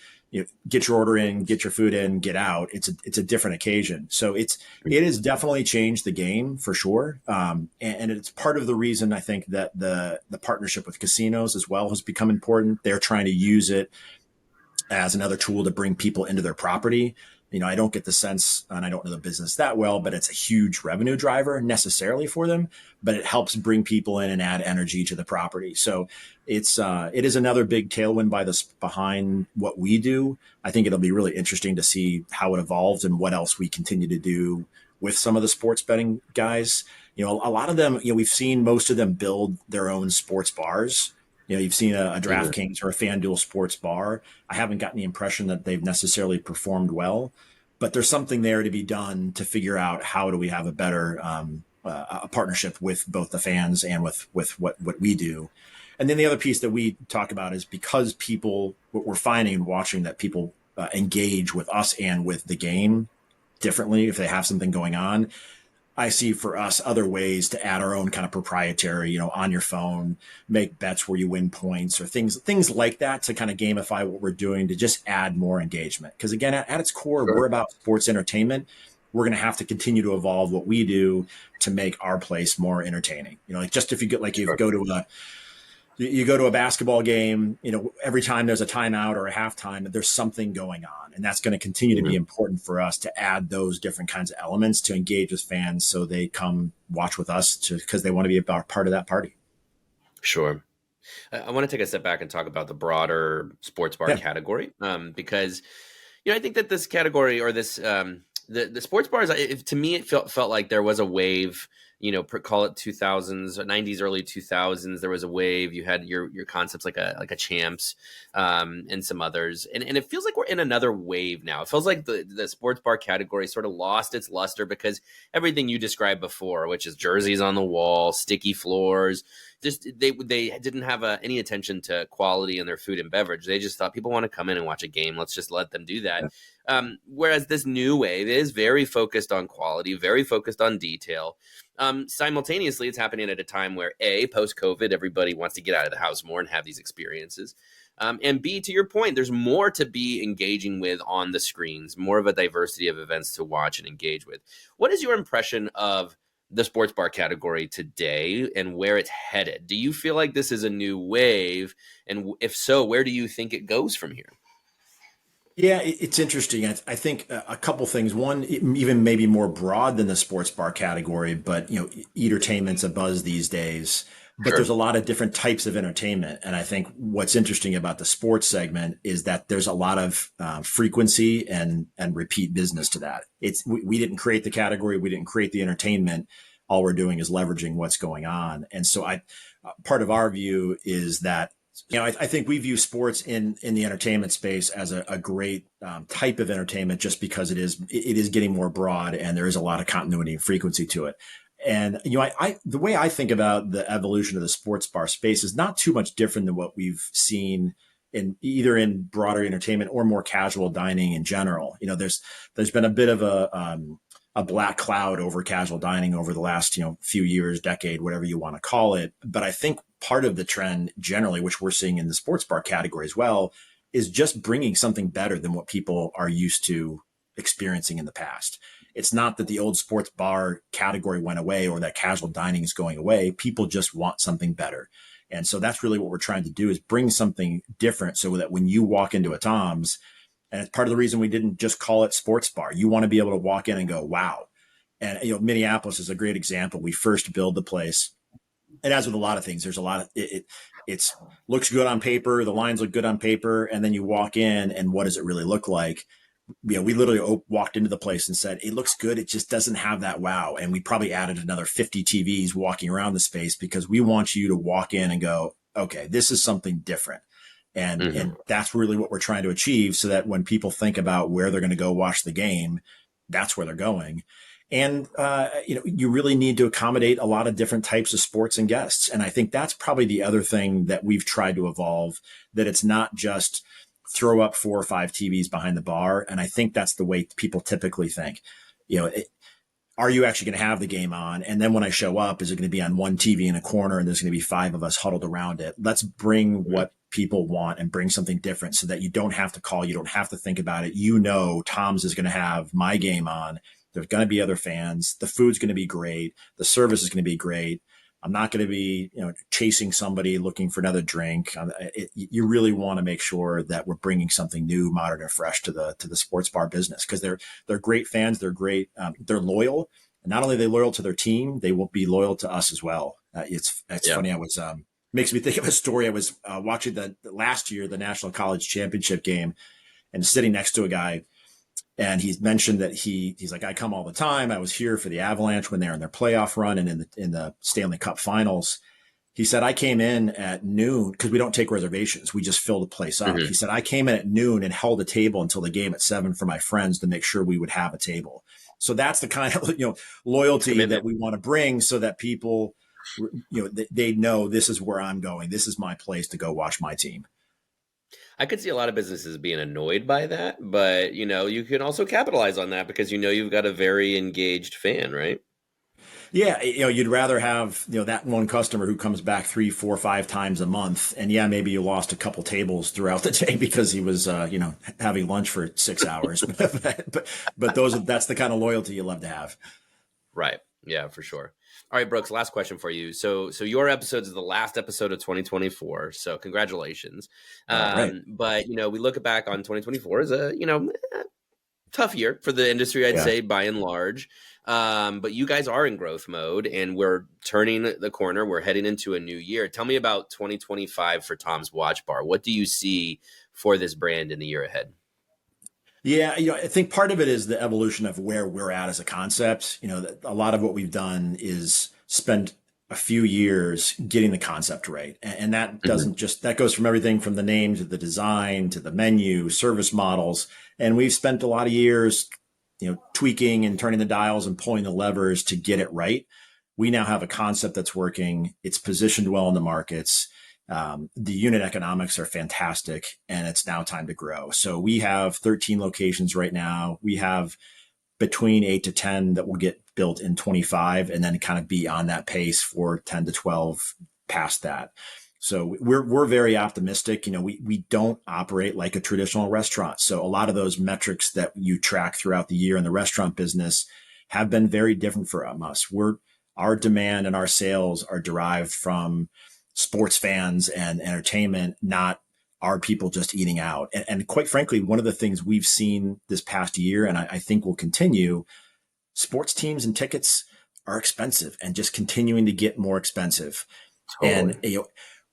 get your order in, get your food in, get out. It's a different occasion. So it has definitely changed the game for sure. And it's part of the reason I think that the partnership with casinos as well has become important. They're trying to use it as another tool to bring people into their property. I don't get the sense, and I don't know the business that well, but it's a huge revenue driver necessarily for them, but it helps bring people in and add energy to the property. So it is another big tailwind behind what we do. I think it'll be really interesting to see how it evolves and what else we continue to do with some of the sports betting guys. A lot of them, we've seen most of them build their own sports bars. You've seen a DraftKings or a FanDuel sports bar. I haven't gotten the impression that they've necessarily performed well, but there's something there to be done to figure out how do we have a better a partnership with both the fans and with what we do. And then the other piece that we talk about is because what we're finding and watching that people engage with us and with the game differently if they have something going on. I see for us other ways to add our own kind of proprietary, on your phone, make bets where you win points or things like that to kind of gamify what we're doing to just add more engagement. Because again, at its core, Sure. We're about sports entertainment. We're going to have to continue to evolve what we do to make our place more entertaining. Like just if you get like you go to a basketball game, every time there's a timeout or a halftime, there's something going on. And that's going to continue to be important for us to add those different kinds of elements to engage with fans so they come watch with us because they want to be a part of that party. Sure. I want to take a step back and talk about the broader sports bar category because, I think that this category or this the sports bars, to me, it felt like there was a wave. Call it 2000s, 90s, early 2000s. There was a wave. You had your concepts like a Champs and some others. And it feels like we're in another wave now. It feels like the sports bar category sort of lost its luster because everything you described before, which is jerseys on the wall, sticky floors, just they didn't have any attention to quality in their food and beverage. They just thought people want to come in and watch a game. Let's just let them do that. Whereas this new wave is very focused on quality, very focused on detail. Simultaneously, it's happening at a time where post-COVID, everybody wants to get out of the house more and have these experiences. And B, to your point, there's more to be engaging with on the screens, more of a diversity of events to watch and engage with. What is your impression of the sports bar category today and where it's headed? Do you feel like this is a new wave? And if so, where do you think it goes from here? Yeah, it's interesting. I think a couple things. One, even maybe more broad than the sports bar category, but entertainment's a buzz these days. But There's a lot of different types of entertainment, and I think what's interesting about the sports segment is that there's a lot of frequency and repeat business to that. We didn't create the category, we didn't create the entertainment. All we're doing is leveraging what's going on, and so part of our view is that. I think we view sports in the entertainment space as a great type of entertainment just because it is getting more broad and there is a lot of continuity and frequency to it. And, the way I think about the evolution of the sports bar space is not too much different than what we've seen in either in broader entertainment or more casual dining in general. There's been a bit of a black cloud over casual dining over the last, few years, decade, whatever you want to call it. But I think part of the trend generally, which we're seeing in the sports bar category as well, is just bringing something better than what people are used to experiencing in the past. It's not that the old sports bar category went away or that casual dining is going away. People just want something better. And so that's really what we're trying to do is bring something different so that when you walk into a Tom's, and it's part of the reason we didn't just call it sports bar. You want to be able to walk in and go, wow. And, Minneapolis is a great example. We first build the place. And as with a lot of things, there's a lot of it looks good on paper. The lines look good on paper. And then you walk in and what does it really look like? we literally walked into the place and said, it looks good. It just doesn't have that wow. And we probably added another 50 TVs walking around the space because we want you to walk in and go, okay, this is something different. And that's really what we're trying to achieve, so that when people think about where they're going to go watch the game, that's where they're going. And, you really need to accommodate a lot of different types of sports and guests. And I think that's probably the other thing that we've tried to evolve, that it's not just throw up 4 or 5 TVs behind the bar. And I think that's the way people typically think, are you actually going to have the game on? And then when I show up, is it going to be on one TV in a corner and there's going to be 5 of us huddled around it? Let's bring what people want and bring something different, so that you don't have to call, you don't have to think about it. Tom's is going to have my game on. There's going to be other fans. The food's going to be great. The service is going to be great. I'm not going to be, chasing somebody looking for another drink. You really want to make sure that we're bringing something new, modern, and fresh to the sports bar business, because they're great fans. They're great. They're loyal. And not only are they loyal to their team, they will be loyal to us as well. It's funny. I was makes me think of a story. I was watching last year, the National College Championship game, and sitting next to a guy. And he's mentioned that he's like, I come all the time. I was here for the Avalanche when they're in their playoff run and in the Stanley Cup Finals. He said, I came in at noon because we don't take reservations. We just fill the place up. He said, I came in at noon and held a table until the game at 7 for my friends to make sure we would have a table. So that's the kind of loyalty that we want to bring, so that people, they know this is where I'm going. This is my place to go watch my team. I could see a lot of businesses being annoyed by that, but you can also capitalize on that because you've got a very engaged fan, right? Yeah, you'd rather have that one customer who comes back 3, 4, 5 times a month, and maybe you lost a couple tables throughout the day because he was having lunch for 6 hours. but that's the kind of loyalty you love to have. Right. Yeah, for sure. All right, Brooks, last question for you. So your episode is the last episode of 2024. So congratulations. Right. But, we look back on 2024 as a, tough year for the industry, I'd say, by and large. But you guys are in growth mode, and we're turning the corner. We're heading into a new year. Tell me about 2025 for Tom's Watch Bar. What do you see for this brand in the year ahead? Yeah, I think part of it is the evolution of where we're at as a concept. A lot of what we've done is spend a few years getting the concept right. And that doesn't that goes from everything from the name to the design to the menu, service models. And we've spent a lot of years, tweaking and turning the dials and pulling the levers to get it right. We now have a concept that's working. It's positioned well in the markets. The unit economics are fantastic, and it's now time to grow. So we have 13 locations right now. We have between 8 to 10 that will get built in 25, and then kind of be on that pace for 10 to 12 past that. So we're very optimistic. We don't operate like a traditional restaurant. So a lot of those metrics that you track throughout the year in the restaurant business have been very different for us. Our demand and our sales are derived from sports fans and entertainment, not our people just eating out. And quite frankly, one of the things we've seen this past year, and I think will continue, sports teams and tickets are expensive and just continuing to get more expensive. Totally. And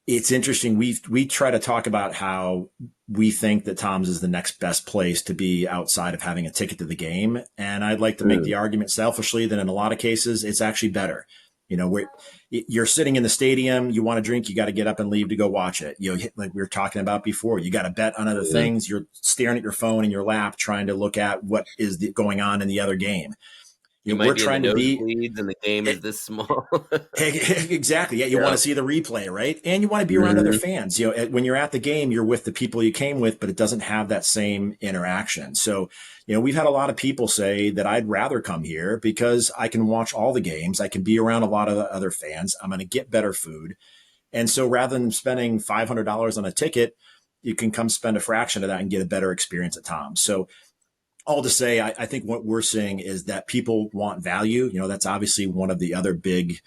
it's interesting. We try to talk about how we think that Tom's is the next best place to be outside of having a ticket to the game. And I'd like to make the argument selfishly that in a lot of cases, it's actually better. Where you're sitting in the stadium, you want a drink, you got to get up and leave to go watch it. Like we were talking about before, you got to bet on other things. You're staring at your phone in your lap, trying to look at what is going on in the other game. We're trying to be leads, and the game is this small. Exactly. Yeah. You want to see the replay, right? And you want to be around other fans. When you're at the game, you're with the people you came with, but it doesn't have that same interaction. So, we've had a lot of people say that I'd rather come here because I can watch all the games. I can be around a lot of the other fans. I'm going to get better food. And so rather than spending $500 on a ticket, you can come spend a fraction of that and get a better experience at Tom's. So all to say, I think what we're seeing is that people want value. That's obviously one of the other big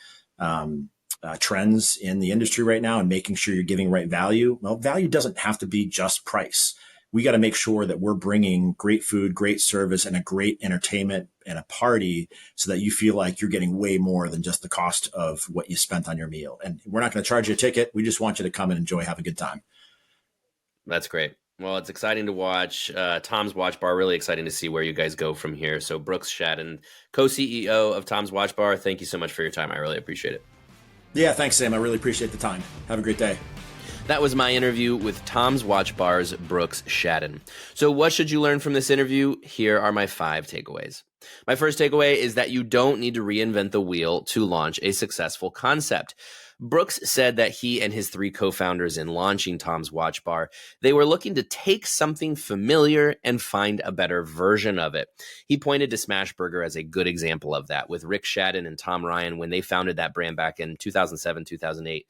trends in the industry right now, and making sure you're giving right value. Well, value doesn't have to be just price. We got to make sure that we're bringing great food, great service, and a great entertainment and a party, so that you feel like you're getting way more than just the cost of what you spent on your meal. And we're not going to charge you a ticket. We just want you to come and enjoy, have a good time. That's great. Well, it's exciting to watch Tom's Watch Bar. Really exciting to see where you guys go from here. So, Brooks Schaden, co-CEO of Tom's Watch Bar, thank you so much for your time. I really appreciate it. Yeah, thanks, Sam. I really appreciate the time. Have a great day. That was my interview with Tom's Watch Bar's Brooks Schaden. So what should you learn from this interview? Here are my 5 takeaways. My first takeaway is that you don't need to reinvent the wheel to launch a successful concept. Brooks said that he and his 3 co-founders in launching Tom's Watch Bar, they were looking to take something familiar and find a better version of it. He pointed to Smashburger as a good example of that, with Rick Schaden and Tom Ryan when they founded that brand back in 2007, 2008.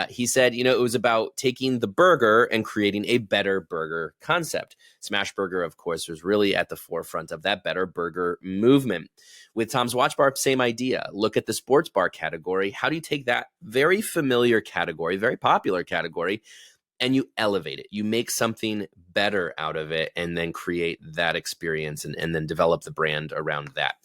He said, it was about taking the burger and creating a better burger concept. Smashburger, of course, was really at the forefront of that better burger movement. With Tom's Watch Bar, same idea. Look at the sports bar category. How do you take that very familiar category, very popular category, and you elevate it? You make something better out of it and then create that experience and then develop the brand around that.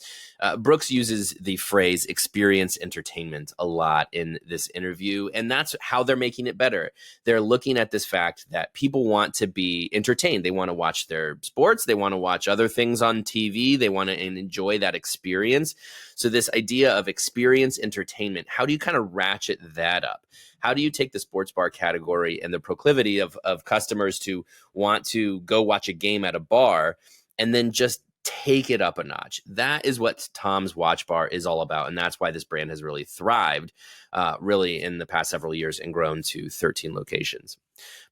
Brooks uses the phrase experience entertainment a lot in this interview, and that's how they're making it better. They're looking at this fact that people want to be entertained. They want to watch their sports. They want to watch other things on TV. They want to enjoy that experience. So this idea of experience entertainment, how do you kind of ratchet that up? How do you take the sports bar category and the proclivity of customers to want to go watch a game at a bar and then just take it up a notch? That is what Tom's Watch Bar is all about. And that's why this brand has really thrived really in the past several years and grown to 13 locations.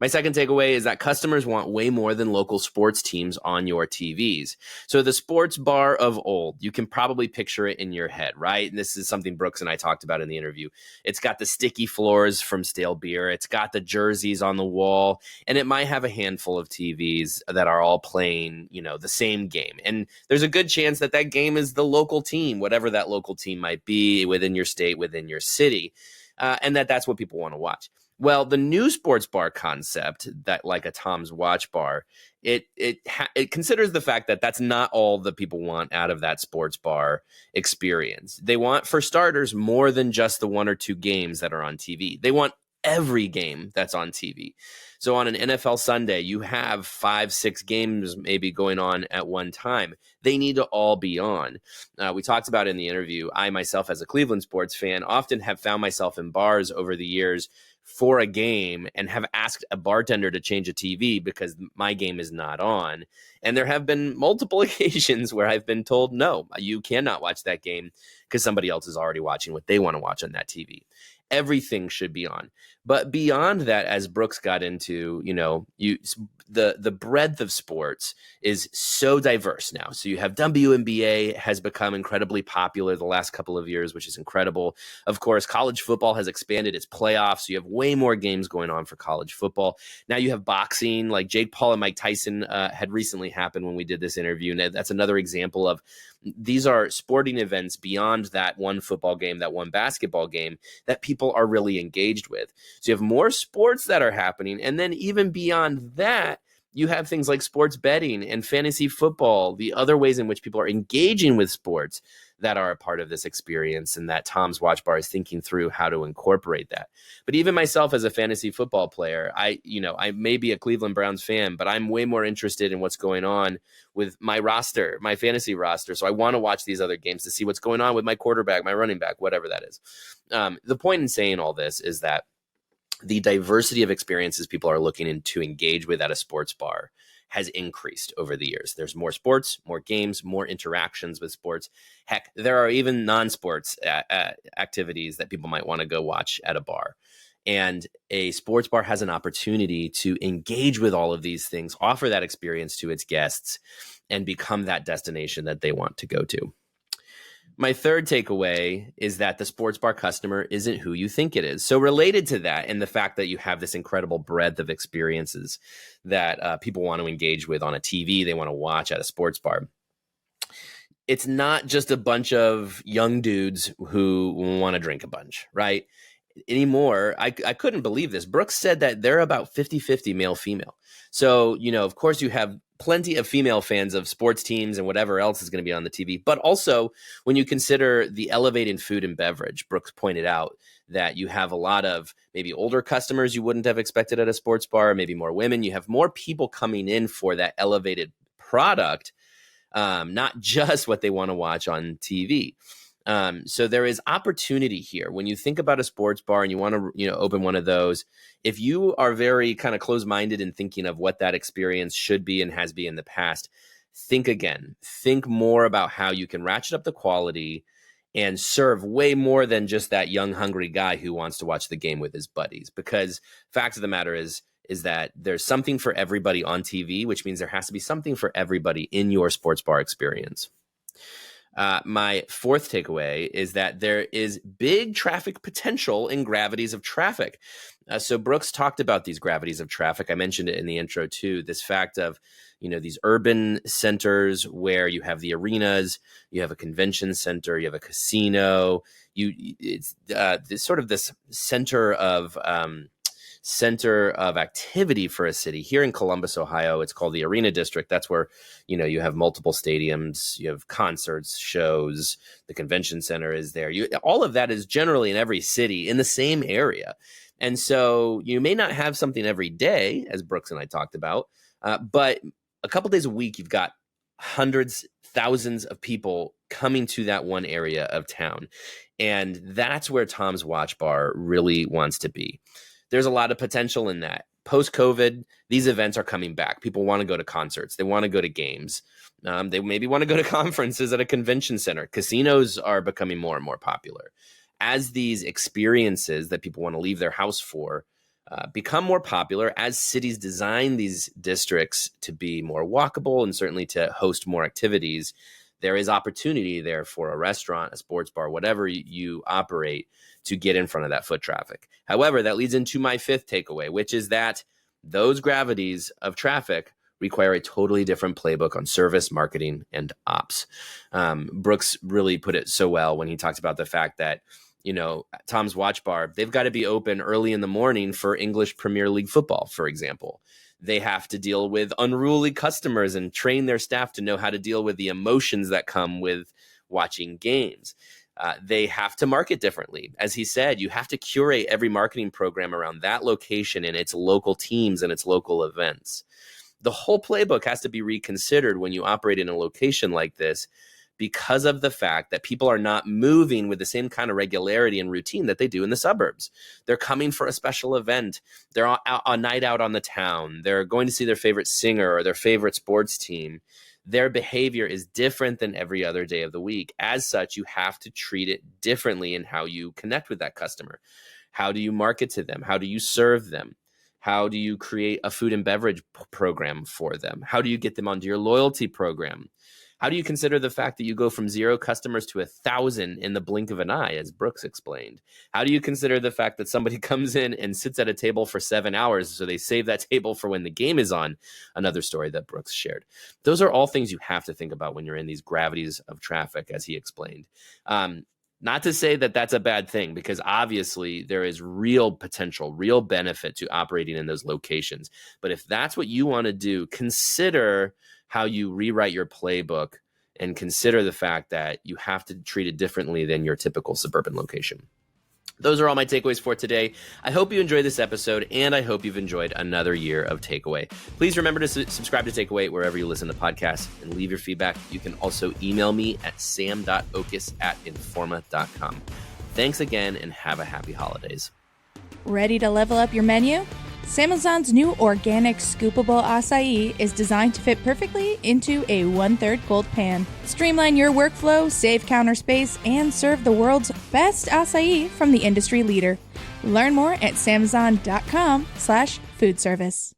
My second takeaway is that customers want way more than local sports teams on your TVs. So the sports bar of old, you can probably picture it in your head, right? And this is something Brooks and I talked about in the interview. It's got the sticky floors from stale beer. It's got the jerseys on the wall, and it might have a handful of TVs that are all playing, the same game. And there's a good chance that that game is the local team, whatever that local team might be within your state, within your city, and that's what people want to watch. Well, the new sports bar concept, that like a Tom's Watch Bar, it considers the fact that that's not all that people want out of that sports bar experience. They want, for starters, more than just the 1 or 2 games that are on TV. They want every game that's on TV. So on an NFL Sunday, you have 5, 6 games maybe going on at one time. They need to all be on. We talked about in the interview, I myself as a Cleveland sports fan often have found myself in bars over the years for a game and have asked a bartender to change a TV because my game is not on. And there have been multiple occasions where I've been told, no, you cannot watch that game because somebody else is already watching what they want to watch on that TV. Everything should be on. But beyond that, as Brooks got into, the breadth of sports is so diverse now. So you have WNBA has become incredibly popular the last couple of years, which is incredible. Of course, college football has expanded its playoffs. So you have way more games going on for college football. Now you have boxing, like Jake Paul and Mike Tyson had recently happened when we did this interview. And that's another example of these are sporting events beyond that one football game, that one basketball game that people are really engaged with. So you have more sports that are happening. And then even beyond that, you have things like sports betting and fantasy football, the other ways in which people are engaging with sports that are a part of this experience, and that Tom's Watch Bar is thinking through how to incorporate that. But even myself as a fantasy football player, I may be a Cleveland Browns fan, but I'm way more interested in what's going on with my roster, my fantasy roster. So I want to watch these other games to see what's going on with my quarterback, my running back, whatever that is. The point in saying all this is that the diversity of experiences people are looking to engage with at a sports bar has increased over the years. There's more sports, more games, more interactions with sports. Heck, there are even non-sports activities that people might want to go watch at a bar. And a sports bar has an opportunity to engage with all of these things, offer that experience to its guests, and become that destination that they want to go to. My third takeaway is that the sports bar customer isn't who you think it is. So related to that, and the fact that you have this incredible breadth of experiences that people want to engage with on a TV, they want to watch at a sports bar. It's not just a bunch of young dudes who want to drink a bunch, right? Anymore, I couldn't believe this. Brooks said that they're about 50-50 male-female. So, of course, you have plenty of female fans of sports teams and whatever else is going to be on the TV. But also, when you consider the elevated food and beverage, Brooks pointed out that you have a lot of maybe older customers you wouldn't have expected at a sports bar, maybe more women. You have more people coming in for that elevated product, not just what they want to watch on TV. So there is opportunity here. When you think about a sports bar and you want to, open one of those, if you are very kind of closed-minded in thinking of what that experience should be and has been in the past, think again. Think more about how you can ratchet up the quality and serve way more than just that young, hungry guy who wants to watch the game with his buddies. Because fact of the matter is that there's something for everybody on TV, which means there has to be something for everybody in your sports bar experience. My fourth takeaway is that there is big traffic potential in gravities of traffic. So Brooks talked about these gravities of traffic. I mentioned it in the intro too, this fact of, these urban centers where you have the arenas, you have a convention center, you have a casino, it's sort of this center of activity for a city. Here in Columbus, Ohio, it's called the Arena District. That's where, you have multiple stadiums, you have concerts, shows, the convention center is there. All of that is generally in every city in the same area. And so you may not have something every day, as Brooks and I talked about, but a couple days a week, you've got hundreds, thousands of people coming to that one area of town. And that's where Tom's Watch Bar really wants to be. There's a lot of potential in that. Post-COVID, these events are coming back. People want to go to concerts. They want to go to games. They maybe want to go to conferences at a convention center. Casinos are becoming more and more popular. As these experiences that people want to leave their house for become more popular, as cities design these districts to be more walkable and certainly to host more activities, there is opportunity there for a restaurant, a sports bar, whatever you operate, to get in front of that foot traffic. However, that leads into my fifth takeaway, which is that those gravities of traffic require a totally different playbook on service, marketing, and ops. Brooks really put it so well when he talked about the fact that, Tom's Watch Bar, they've got to be open early in the morning for English Premier League football, for example. They have to deal with unruly customers and train their staff to know how to deal with the emotions that come with watching games. They have to market differently. As he said, you have to curate every marketing program around that location and its local teams and its local events. The whole playbook has to be reconsidered when you operate in a location like this, because of the fact that people are not moving with the same kind of regularity and routine that they do in the suburbs. They're coming for a special event. They're on a night out on the town. They're going to see their favorite singer or their favorite sports team. Their behavior is different than every other day of the week. As such, you have to treat it differently in how you connect with that customer. How do you market to them? How do you serve them? How do you create a food and beverage program for them? How do you get them onto your loyalty program? How do you consider the fact that you go from 0 customers to 1,000 in the blink of an eye, as Brooks explained? How do you consider the fact that somebody comes in and sits at a table for 7 hours, so they save that table for when the game is on? Another story that Brooks shared. Those are all things you have to think about when you're in these gravities of traffic, as he explained. Not to say that that's a bad thing, because obviously there is real potential, real benefit to operating in those locations. But if that's what you want to do, consider how you rewrite your playbook and consider the fact that you have to treat it differently than your typical suburban location. Those are all my takeaways for today. I hope you enjoyed this episode, and I hope you've enjoyed another year of Takeaway. Please remember to subscribe to Takeaway wherever you listen to podcasts and leave your feedback. You can also email me at sam.oches@informa.com. Thanks again, and have a happy holidays. Ready to level up your menu? Samazon's new organic scoopable acai is designed to fit perfectly into a 1/3 cold pan. Streamline your workflow, save counter space, and serve the world's best acai from the industry leader. Learn more at samazon.com/foodservice.